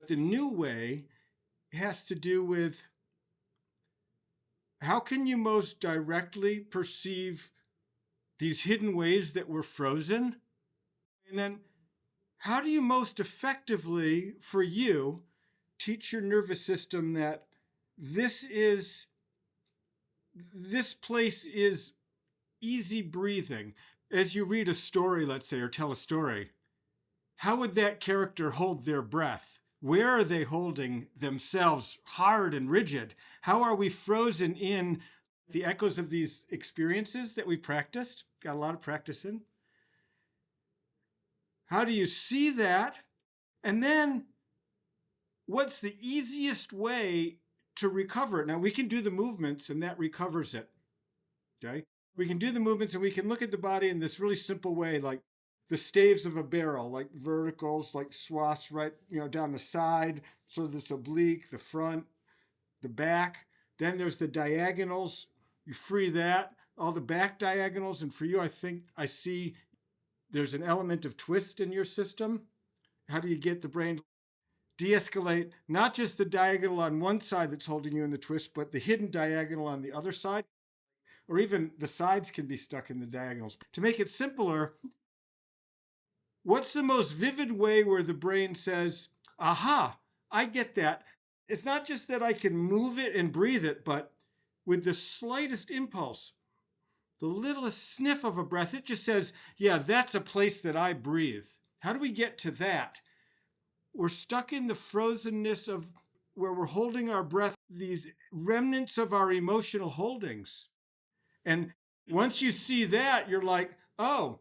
The new way has to do with how can you most directly perceive these hidden ways that we're frozen? And then how do you most effectively, for you, teach your nervous system that this place is easy breathing? As you read a story, let's say, or tell a story, how would that character hold their breath? Where are they holding themselves hard and rigid? How are we frozen in the echoes of these experiences that we practiced? Got a lot of practice in. How do you see that? And then what's the easiest way to recover it? Now, we can do the movements and that recovers it. Okay? We can do the movements and we can look at the body in this really simple way, like the staves of a barrel, like verticals, like swaths right, down the side, so this oblique, the front, the back. Then there's the diagonals. You free that, all the back diagonals. And for you, I think I see there's an element of twist in your system. How do you get the brain to de-escalate not just the diagonal on one side that's holding you in the twist, but the hidden diagonal on the other side? Or even the sides can be stuck in the diagonals. To make it simpler, what's the most vivid way where the brain says, aha, I get that. It's not just that I can move it and breathe it, but with the slightest impulse, the littlest sniff of a breath, it just says, yeah, that's a place that I breathe. How do we get to that? We're stuck in the frozenness of where we're holding our breath, these remnants of our emotional holdings. And once you see that, you're like, oh,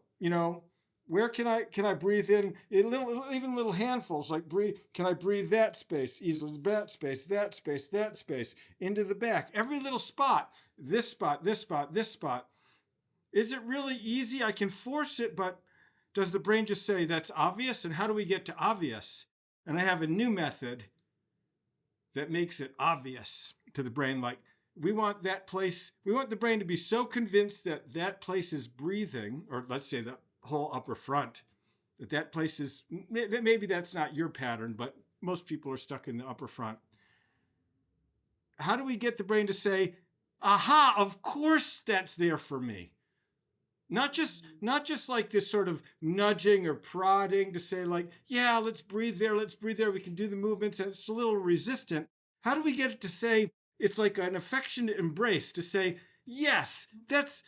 where can I breathe in? Even little handfuls, like can I breathe that space, easily that space, that space, that space, into the back? Every little spot, this spot, this spot, this spot. Is it really easy? I can force it, but does the brain just say that's obvious? And how do we get to obvious? And I have a new method that makes it obvious to the brain, like, we want the brain to be so convinced that that place is breathing, or let's say the whole upper front, that place is, maybe that's not your pattern, but most people are stuck in the upper front. How do we get the brain to say, aha, of course that's there for me? Not just like this sort of nudging or prodding to say like, yeah, let's breathe there, we can do the movements, and it's a little resistant. How do we get it to say, it's like an affectionate embrace to say, yes, that's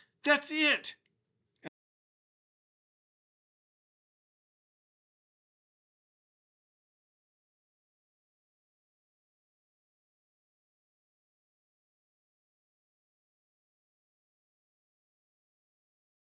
it.